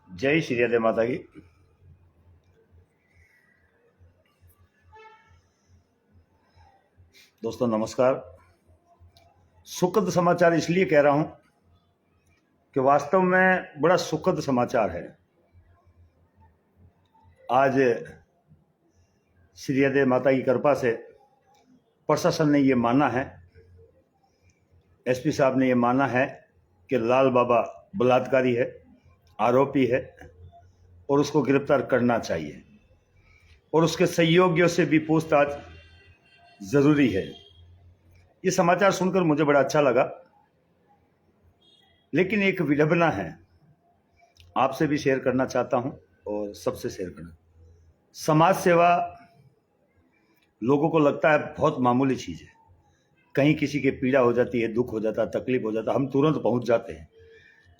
जय श्री राधे माता की। दोस्तों नमस्कार। सुखद समाचार इसलिए कह रहा हूं कि वास्तव में बड़ा सुखद समाचार है। आज श्री राधे माता की कृपा से प्रशासन ने ये माना है, एसपी साहब ने ये माना है कि लाल बाबा बलात्कारी है, आरोपी है और उसको गिरफ्तार करना चाहिए और उसके सहयोगियों से भी पूछताछ जरूरी है। ये समाचार सुनकर मुझे बड़ा अच्छा लगा, लेकिन एक विडंबना है, आपसे भी शेयर करना चाहता हूं और सबसे शेयर करना। समाज सेवा लोगों को लगता है बहुत मामूली चीज है। कहीं किसी के पीड़ा हो जाती है, दुख हो जाता है, तकलीफ हो जाता है, हम तुरंत पहुंच जाते हैं।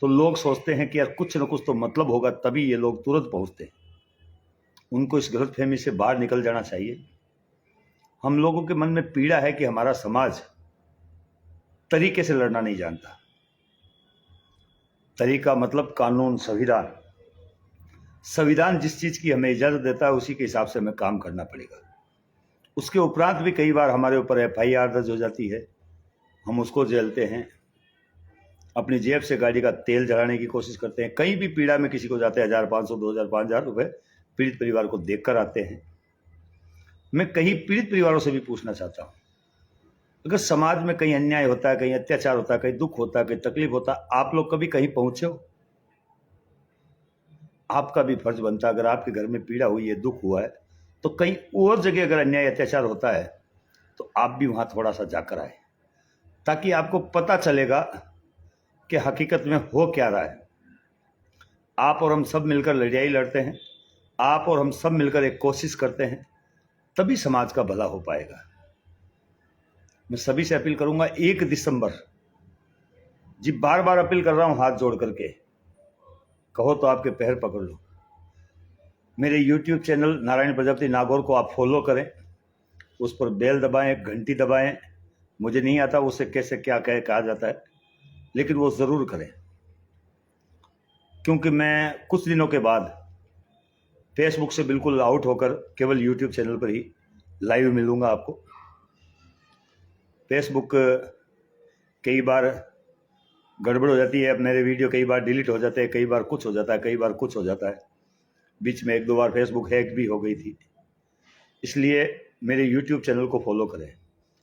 तो लोग सोचते हैं कि यार कुछ न कुछ तो मतलब होगा, तभी ये लोग तुरंत पहुंचते हैं। उनको इस गलतफहमी से बाहर निकल जाना चाहिए। हम लोगों के मन में पीड़ा है कि हमारा समाज तरीके से लड़ना नहीं जानता। तरीका मतलब कानून, संविधान। संविधान जिस चीज की हमें इजाजत देता है उसी के हिसाब से हमें काम करना पड़ेगा। उसके उपरांत भी कई बार हमारे ऊपर FIR दर्ज हो जाती है, हम उसको झेलते हैं, अपनी जेब से गाड़ी का तेल जलाने की कोशिश करते हैं। कहीं भी पीड़ा में किसी को जाते हैं 1500, 2000, 5000 रुपए पीड़ित परिवार को देकर आते हैं। मैं कहीं पीड़ित परिवारों से भी पूछना चाहता हूं, अगर समाज में कहीं अन्याय होता है, कहीं अत्याचार होता है, कहीं दुख होता है, कहीं तकलीफ होता है, आप लोग कभी कहीं पहुंचे हो? आपका भी फर्ज बनता है, अगर आपके घर में पीड़ा हुई है, दुख हुआ है, तो कहीं और जगह अगर अन्याय अत्याचार होता है तो आप भी वहां थोड़ा सा जाकर आए, ताकि आपको पता चलेगा कि हकीकत में हो क्या रहा है। आप और हम सब मिलकर लड़ाई लड़ते हैं, आप और हम सब मिलकर एक कोशिश करते हैं, तभी समाज का भला हो पाएगा। मैं सभी से अपील करूंगा, 1 दिसंबर, जी बार बार अपील कर रहा हूं हाथ जोड़ करके, कहो तो आपके पैर पकड़ लो। मेरे YouTube चैनल नारायण प्रजापति नागौर को आप फॉलो करें, उस पर बेल दबाएं, घंटी दबाएं। मुझे नहीं आता उसे कैसे क्या कहा जाता है, लेकिन वो जरूर करें, क्योंकि मैं कुछ दिनों के बाद फेसबुक से बिल्कुल आउट होकर केवल YouTube चैनल पर ही लाइव मिलूंगा आपको। फेसबुक कई बार गड़बड़ हो जाती है, मेरे वीडियो कई बार डिलीट हो जाते हैं, कई बार कुछ हो जाता है, कई बार कुछ हो जाता है। बीच में 1-2 बार फेसबुक हैक भी हो गई थी। इसलिए मेरे YouTube चैनल को फॉलो करें।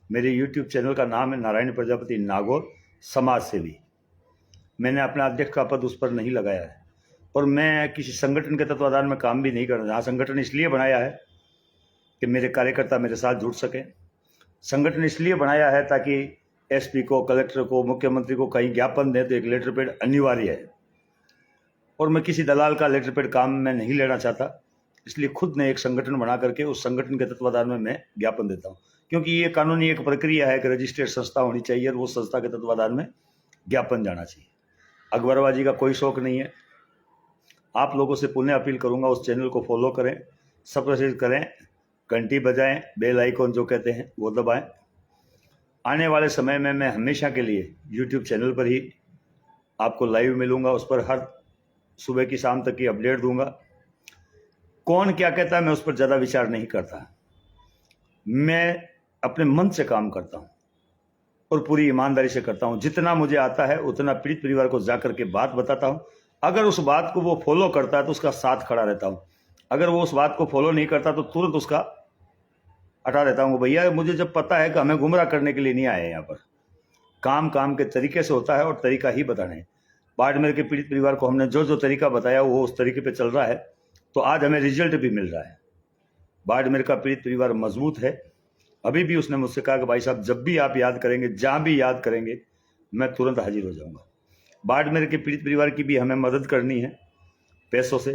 मेरे YouTube चैनल का नाम है नारायण प्रजापति नागौर समाज सेवी। मैंने अपना अध्यक्ष का पद उस पर नहीं लगाया है और मैं किसी संगठन के तत्वाधान में काम भी नहीं कर रहा। संगठन इसलिए बनाया है कि मेरे कार्यकर्ता मेरे साथ जुड़ सकें। संगठन इसलिए बनाया है ताकि SP को, कलेक्टर को, मुख्यमंत्री को कहीं ज्ञापन दें तो एक लेटर पेड अनिवार्य है, और मैं किसी दलाल का लेटर पेड काम में नहीं लेना चाहता। इसलिए खुद ने एक संगठन बना करके उस संगठन के तत्वाधान में मैं ज्ञापन देता हूँ, क्योंकि ये कानूनी एक प्रक्रिया है कि रजिस्टर्ड संस्था होनी चाहिए और वो संस्था के तत्वाधान में ज्ञापन जाना चाहिए। अखबारबाजी का कोई शौक नहीं है। आप लोगों से पुनः अपील करूंगा, उस चैनल को फॉलो करें, सब्सक्राइब करें, घंटी बजाएं, बेल आइकॉन जो कहते हैं वो दबाएं। आने वाले समय में मैं हमेशा के लिए YouTube चैनल पर ही आपको लाइव मिलूंगा, उस पर हर सुबह की शाम तक की अपडेट दूंगा। कौन क्या कहता है मैं उस पर ज़्यादा विचार नहीं करता। मैं अपने मन से काम करता हूँ और पूरी ईमानदारी से करता हूँ। जितना मुझे आता है उतना पीड़ित परिवार को जाकर के बात बताता हूँ। अगर उस बात को वो फॉलो करता है तो उसका साथ खड़ा रहता हूँ। अगर वो उस बात को फॉलो नहीं करता तो तुरंत उसका हटा देता हूँ। भैया मुझे जब पता है कि हमें गुमराह करने के लिए नहीं आए, यहाँ पर काम काम के तरीके से होता है और तरीका ही बताना है। बाड़मेर के पीड़ित परिवार को हमने जो जो तरीका बताया वो उस तरीके पे चल रहा है, तो आज हमें रिजल्ट भी मिल रहा है। बाड़मेर का पीड़ित परिवार मजबूत है। अभी भी उसने मुझसे कहा कि भाई साहब जब भी आप याद करेंगे, जहां भी याद करेंगे, मैं तुरंत हाजिर हो जाऊंगा। बाड़मेर के पीड़ित परिवार की भी हमें मदद करनी है पैसों से,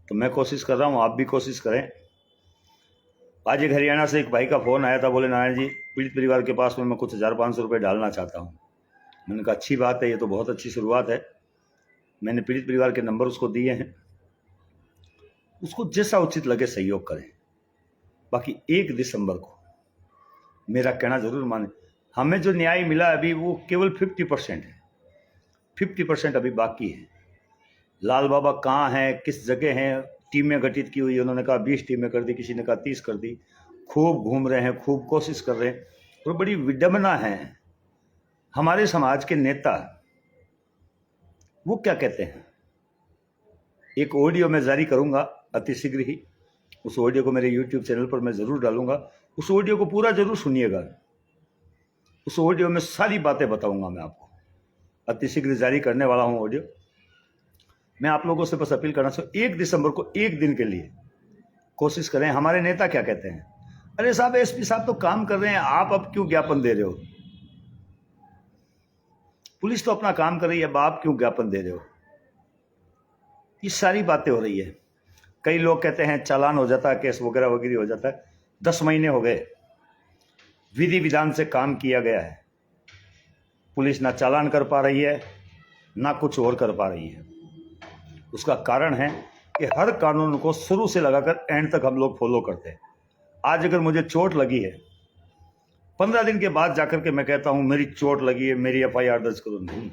तो मैं कोशिश कर रहा हूँ, आप भी कोशिश करें। आज एक हरियाणा से एक भाई का फोन आया था, बोले नारायण जी पीड़ित परिवार के पास में मैं कुछ 1500 रुपये डालना चाहता हूँ। मैंने कहा अच्छी बात है, ये तो बहुत अच्छी शुरुआत है। मैंने पीड़ित परिवार के नंबर उसको दिए हैं, उसको जैसा उचित लगे सहयोग करें। बाकी 1 दिसंबर को मेरा कहना जरूर माने, हमें जो न्याय मिला अभी वो केवल 50% है, 50% अभी बाकी है। लाल बाबा कहाँ हैं, किस जगह हैं, टीमें गठित की हुई है, उन्होंने कहा 20 टीमें कर दी, किसी ने कहा 30 कर दी, खूब घूम रहे हैं, खूब कोशिश कर रहे हैं। और बड़ी विडंबना है, हमारे समाज के नेता वो क्या कहते हैं। एक ऑडियो मैं जारी करूंगा अति शीघ्र ही, उस ऑडियो को मेरे YouTube चैनल पर मैं ज़रूर डालूंगा, उस ऑडियो को पूरा जरूर सुनिएगा। उस ऑडियो में सारी बातें बताऊंगा मैं आपको, अति शीघ्र जारी करने वाला हूं ऑडियो। मैं आप लोगों से बस अपील करना चाहूँ, 1 दिसंबर को एक दिन के लिए कोशिश करें। हमारे नेता क्या कहते हैं, अरे साहब एसपी साहब तो काम कर रहे हैं, आप अब क्यों ज्ञापन दे रहे हो, पुलिस तो अपना काम कर रही है, अब आप क्यों ज्ञापन दे रहे हो। ये सारी बातें हो रही है। कई लोग कहते हैं चालान हो जाता है, केस वगैरह वगैरह हो जाता है। 10 महीने हो गए, विधि विधान से काम किया गया है, पुलिस ना चालान कर पा रही है ना कुछ और कर पा रही है। उसका कारण है कि हर कानून को शुरू से लगाकर एंड तक हम लोग फॉलो करते हैं। आज अगर मुझे चोट लगी है, 15 दिन के बाद जाकर के मैं कहता हूं मेरी चोट लगी है, मेरी FIR दर्ज करो, नहीं।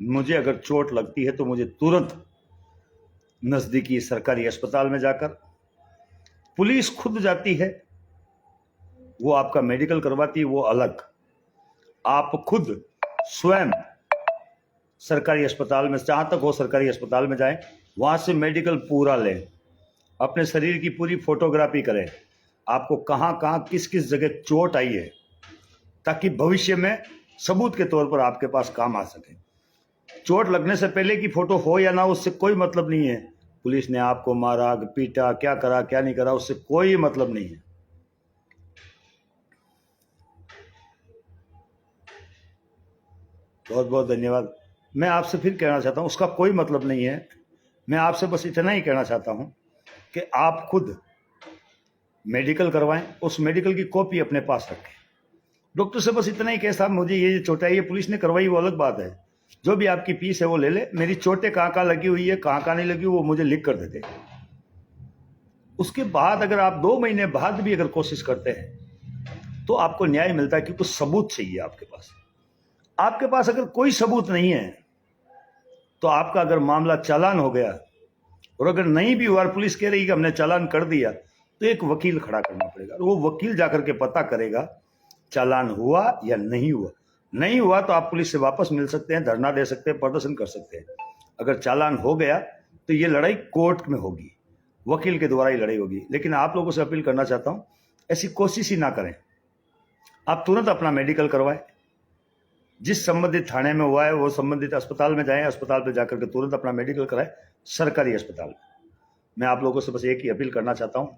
मुझे अगर चोट लगती है तो मुझे तुरंत नजदीकी सरकारी अस्पताल में जाकर, पुलिस खुद जाती है, वो आपका मेडिकल करवाती है, वो अलग। आप खुद स्वयं सरकारी अस्पताल में, जहां तक हो सरकारी अस्पताल में जाएं, वहां से मेडिकल पूरा लें, अपने शरीर की पूरी फोटोग्राफी करें, आपको कहां कहां किस किस जगह चोट आई है, ताकि भविष्य में सबूत के तौर पर आपके पास काम आ सके। चोट लगने से पहले की फोटो हो या ना, उससे कोई मतलब नहीं है। पुलिस ने आपको मारा, पीटा, क्या करा क्या नहीं करा, उससे कोई मतलब नहीं है। बहुत बहुत धन्यवाद। मैं आपसे फिर कहना चाहता हूं, उसका कोई मतलब नहीं है। मैं आपसे बस इतना ही कहना चाहता हूं कि आप खुद मेडिकल करवाएं, उस मेडिकल की कॉपी अपने पास रखें। डॉक्टर से बस इतना ही कहे साहब मुझे ये चोट आई है, पुलिस ने करवाई वो अलग बात है, जो भी आपकी फीस है वो ले ले, मेरी चोटें कहाँ कहाँ लगी हुई है, कहाँ कहाँ नहीं लगी वो मुझे लिख कर दे दे। उसके बाद अगर आप 2 महीने बाद भी अगर कोशिश करते हैं तो आपको न्याय मिलता है, क्योंकि सबूत चाहिए आपके पास। आपके पास अगर कोई सबूत नहीं है तो आपका अगर मामला चालान हो गया, और अगर नहीं भी हुआ, पुलिस कह रही कि हमने चालान कर दिया, तो एक वकील खड़ा करना पड़ेगा, वो वकील जाकर के पता करेगा चालान हुआ या नहीं हुआ। नहीं हुआ तो आप पुलिस से वापस मिल सकते हैं, धरना दे सकते हैं, प्रदर्शन कर सकते हैं। अगर चालान हो गया तो ये लड़ाई कोर्ट में होगी, वकील के द्वारा ही लड़ाई होगी। लेकिन आप लोगों से अपील करना चाहता हूं, ऐसी कोशिश ही ना करें। आप तुरंत अपना मेडिकल करवाएं, जिस संबंधित थाने में हुआ है वो संबंधित अस्पताल में जाएं, अस्पताल पर जाकर के तुरंत अपना मेडिकल कराएं, सरकारी अस्पताल में। मैं आप लोगों से बस एक ही अपील करना चाहता हूं,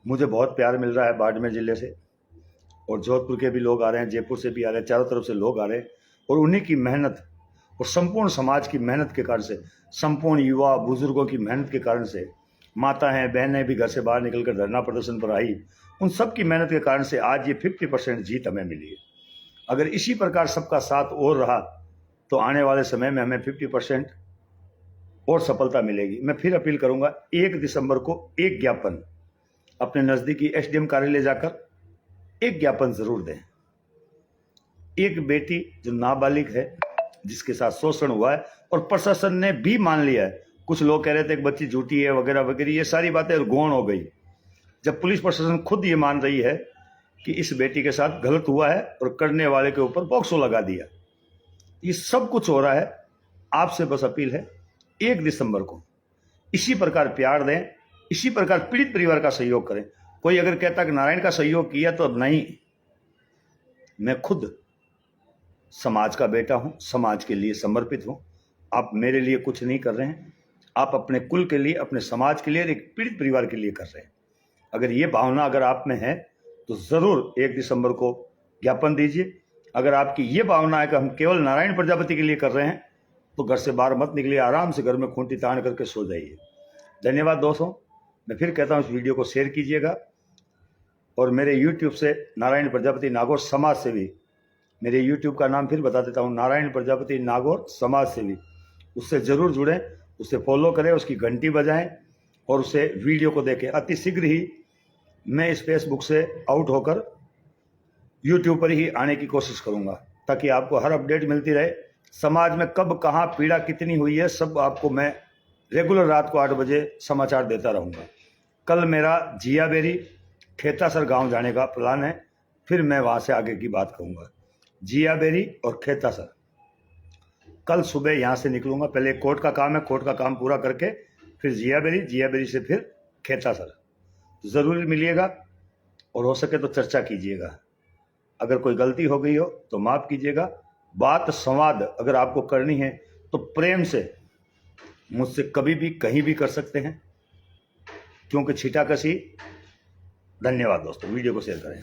मुझे बहुत प्यार मिल रहा है बाड़मेर जिले से, और जोधपुर के भी लोग आ रहे हैं, जयपुर से भी आ रहे हैं, चारों तरफ से लोग आ रहे हैं, और उन्हीं की मेहनत और संपूर्ण समाज की मेहनत के कारण से, संपूर्ण युवा बुजुर्गों की मेहनत के कारण से, माता हैं बहनें भी घर से बाहर निकलकर धरना प्रदर्शन पर आई, उन सब की मेहनत के कारण से आज ये 50% जीत हमें मिली है। अगर इसी प्रकार सबका साथ और रहा तो आने वाले समय में हमें 50% और सफलता मिलेगी। मैं फिर अपील करूंगा, 1 दिसंबर को एक ज्ञापन अपने नजदीकी SDM कार्यालय जाकर एक ज्ञापन जरूर दें। एक बेटी जो नाबालिग है, जिसके साथ शोषण हुआ है और प्रशासन ने भी मान लिया है, कुछ लोग कह रहे थे कि बच्ची झूठी है वगैरह वगैरह, ये सारी बातें गौण हो गई जब पुलिस प्रशासन खुद ये मान रही है कि इस बेटी के साथ गलत हुआ है और करने वाले के ऊपर पॉक्सो लगा दिया। ये सब कुछ हो रहा है। आपसे बस अपील है, 1 दिसंबर को इसी प्रकार प्यार दें, इसी प्रकार पीड़ित परिवार का सहयोग करें। कोई अगर कहता कि नारायण का सहयोग किया तो अब नहीं, मैं खुद समाज का बेटा हूं, समाज के लिए समर्पित हूं। आप मेरे लिए कुछ नहीं कर रहे हैं, आप अपने कुल के लिए, अपने समाज के लिए, एक पीड़ित परिवार के लिए कर रहे हैं। अगर ये भावना अगर आप में है तो जरूर 1 दिसंबर को ज्ञापन दीजिए। अगर आपकी ये भावना है कि हम केवल नारायण प्रजापति के लिए कर रहे हैं तो घर से बाहर मत निकलिए, आराम से घर में खूंटी तान करके सो जाइए। धन्यवाद दोस्तों। मैं फिर कहता हूं, इस वीडियो को शेयर कीजिएगा, और मेरे YouTube से नारायण प्रजापति नागौर समाज सेवी, मेरे YouTube का नाम फिर बता देता हूं, नारायण प्रजापति नागौर समाज सेवी, उससे जरूर जुड़ें, उसे फॉलो करें, उसकी घंटी बजाएं और उसे वीडियो को देखें। अति शीघ्र ही मैं इस फेसबुक से आउट होकर YouTube पर ही आने की कोशिश करूंगा, ताकि आपको हर अपडेट मिलती रहे। समाज में कब कहाँ पीड़ा कितनी हुई है सब आपको मैं रेगुलर रात को 8 बजे समाचार देता रहूँगा। कल मेरा जियाबेरी खेतासर गांव जाने का प्लान है, फिर मैं वहाँ से आगे की बात कहूँगा। जियाबेरी और खेतासर कल सुबह यहाँ से निकलूँगा। पहले कोर्ट का काम है, कोर्ट का काम पूरा करके फिर जियाबेरी, जियाबेरी से फिर खेतासर। ज़रूर मिलिएगा और हो सके तो चर्चा कीजिएगा। अगर कोई गलती हो गई हो तो माफ़ कीजिएगा। बात संवाद अगर आपको करनी है तो प्रेम से मुझसे कभी भी कहीं भी कर सकते हैं, क्योंकि छीटाकशी। धन्यवाद दोस्तों, वीडियो को शेयर करें।